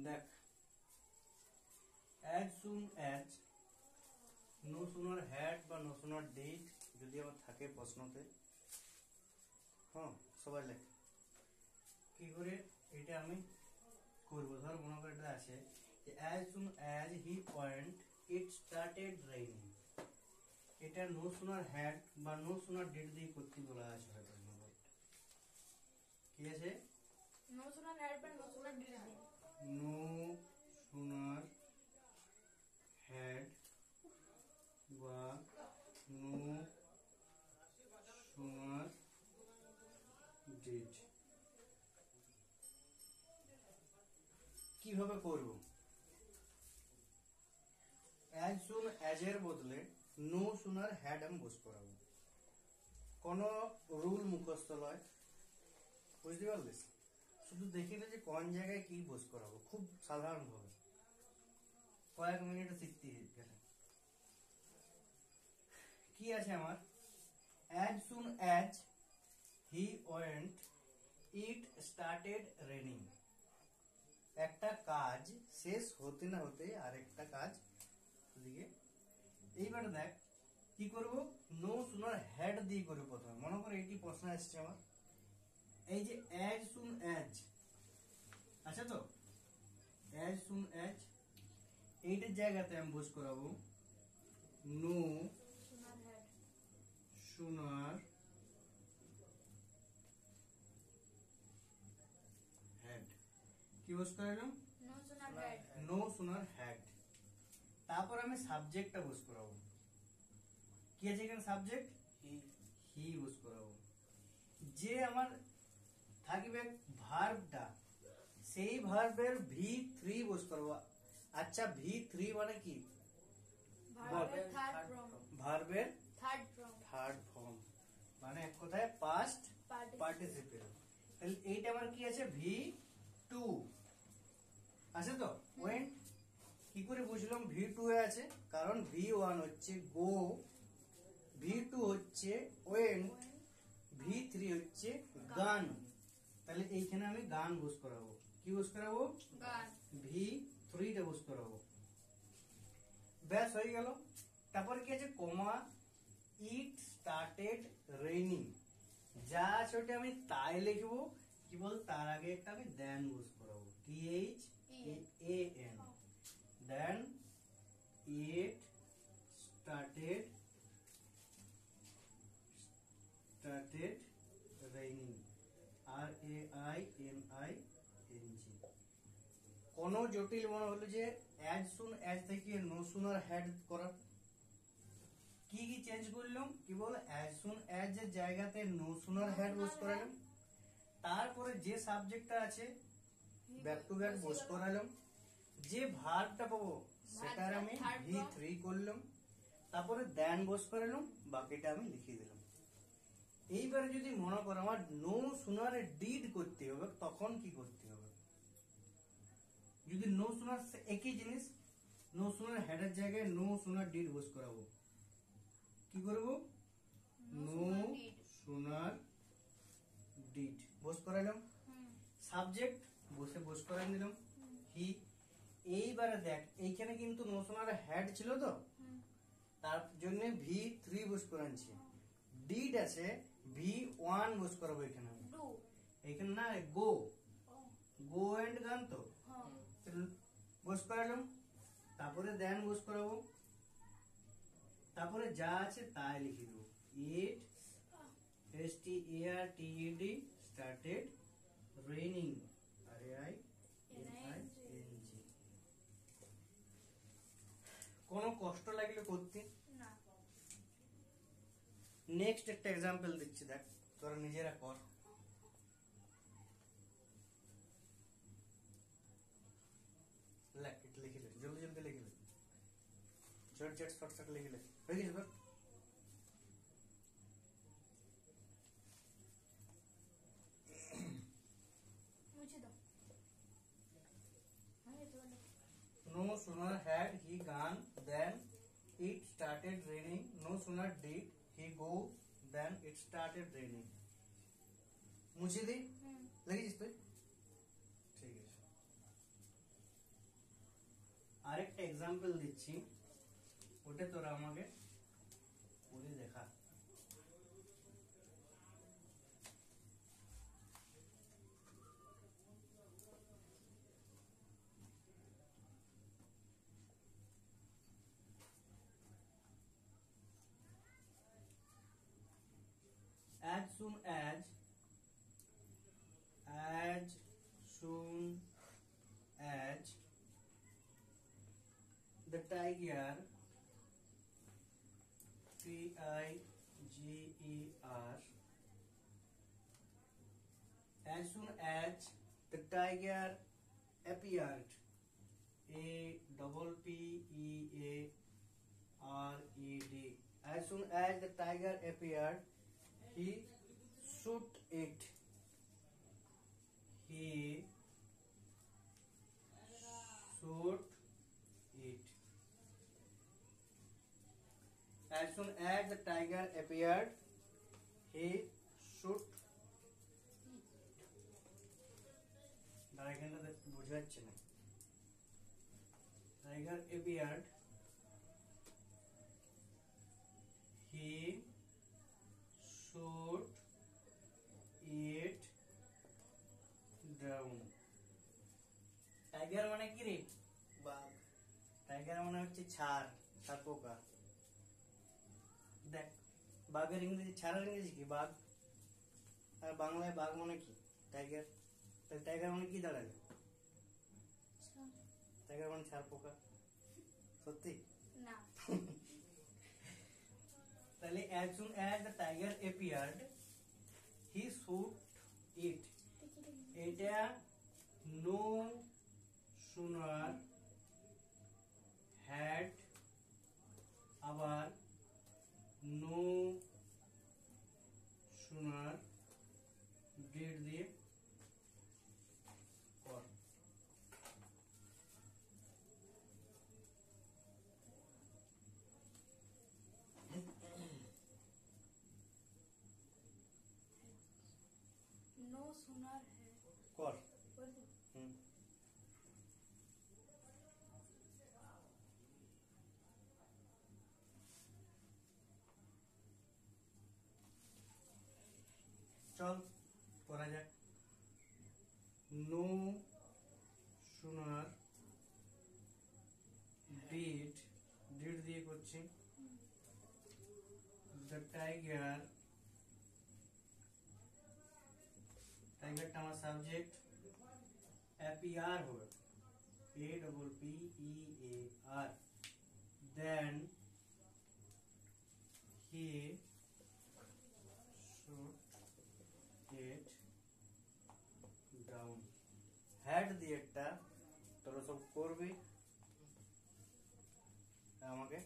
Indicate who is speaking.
Speaker 1: দেখ, as soon as no sooner had বা no sooner did যদি আমার থাকে প্রশ্নতে, হ্যাঁ সবাই লেখ কি করে এটা আমি করবো। ধর মনে করে এটা আছে যে as soon as he went it started raining, এটা no sooner had বা no sooner did দিয়ে করতে বলা আছে হয়তো। কি আছে?
Speaker 2: no sooner had বা no sooner did দিয়ে।
Speaker 1: no sooner had বা no sooner did কিভাবে করব? as soon as এর বদলে no sooner had আমি বস করাবো। কোন রুল মুখস্থ নয়, বুঝতে পারলিস? শুধু দেখিলে যে কোন জায়গায় কি বস করাবো, খুব সাধারণ ভাবে কয়েক মিনিটে শিখতে গেলে। কি আছে আমার? as soon as he went it started raining, একটা কাজ শেষ হতে না হতে আরেকটা কাজ দিকে। এইবার দেখ কি করব, নো সুনার হেড দিয়ে করব প্রথমে। মনে করে এটি প্রশ্ন আসছে আমার, এই যে as soon as আচ্ছা, তো as soon as এইটার জায়গাতে আমি বস করাবো নো sooner had, কি বস করালাম? No sooner had. তারপর আমি সাবজেক্টটা বস করাবো। কি আছে এখানে? সাবজেক্ট হি বস করাবো। যে আমার থাকবে ভার্বটা, সেই ভার্বের V3 বস করবো। আচ্ছা V3 মানে কি? ভার্বের থার্ড ফর্ম, মানে এক কথায় পাস্ট পার্টিসিপেল। তাহলে এইটা আমার কি আছে? V2 আছে তো। ওয়েন্ট কি করে বুঝলাম V2 এ আছে? কারণ V1 হচ্ছে গো, V2 হচ্ছে ওয়েন্ট, V3 হচ্ছে গান। তাহলে এইখানে আমি গান বস করাবো। কি বস করাবো? V3 টা বস করাবো। ব্যাস হয়ে গেল। তারপর কি আছে? কমা, ইট স্টার্টেড রেইনিং, যা আছে ওটা আমি তাই লিখবো। কি বল, তার আগে একটা আমি দেন বস করাবো। THAN, then it started raining, RAINING। কোন জটিল মনে হলো যে as soon as থেকে no sooner had করা, কি কি চেঞ্জ করলাম? কি বল, as soon as এর জায়গাতে no sooner had বস করালাম। তারপরে যে সাবজেক্টটা আছে ব্যাক টু ব্যাক বস করালাম। যে ভার্বটা পাবো সেটার আমি V3 করলাম। তারপরে দেন বস করালাম, বাকিটা আমি লিখে দিলাম। এইবারে যদি মনে করো আমার নো সুনারে ডিড করতে হবে, তখন কি করতে হবে? যদি নো সুনার একই জিনিস, নো সুনার হেডের জায়গায় নো সুনার ডিড বস করাবো। কি করব? নো সুনার ডিড বস করাইলাম। সাবজেক্ট বস করাই দিলাম হি। এইবারে দেখ এইখানে কিন্তু নো সুনার হেড ছিল তো, তার জন্য V3 বস করাচ্ছি। ডিড আছে V1 বস করাবো এখানে। এখানে না, গো এন্ড গান তো বস করালাম। তারপরে দেন বস করাবো। তারপরে যা আছে তাই লিখে দেবো। ইট STARTED স্টার্টেড রেইনিং, RAINING। কোনো কষ্ট লাগলে করতে না। নেক্সট একটা এক্সাম্পল দিচ্ছি, দেখ তোরা নিজেরা কর। লিখে লে, জলদি জলদি লিখে লে, ঝট ঝট শর্ট লিখে লে। হয়ে গেছে তোর? No sooner had he gone than it started raining. No sooner did he go than it started raining. মুছে দি, লিখেছিস তুই? ঠিক আছে। একটা এক্সাম্পল দিচ্ছি, ওটা তোরা আমাকে করে দেখা। As soon as the tiger, Tiger, as soon as the tiger appeared, Appeared, as soon as the tiger appeared, he shoot it. He shoot it. As soon as the tiger appeared, he shoot. এখানটা বোঝা যাচ্ছে না। Tiger appeared. He shoot it down. Tiger মানে কি রে? বাঘ। Tiger মানে হচ্ছে ছাড় পোকা। দেখ, বাঘের ইংরেজি, ছাড়ার ইংরেজি কি? বাঘ। আর বাংলায় বাঘ মানে কি? টাইগার। তাহলে টাইগার মানে কি দাঁড়াবে? টাইগার মানে ছাড় পোকা। সত্যি
Speaker 2: না।
Speaker 1: তাহলে as soon as the tiger appeared, he shoot it. এটা no sooner had, আবার no sooner did দিয়ে কর।
Speaker 2: नो सुनर है
Speaker 1: কর।
Speaker 2: बोल दो।
Speaker 1: হুম। চল করা যাক। নো সুনার ডিড দিয়ে করছি। দ্য টাইগারটা আমার সাবজেক্ট, অ্যাপিয়ার হবে APPEAR, then he shoot it down. Had দিয়ে একটা তোরা সব করবি, আমাকে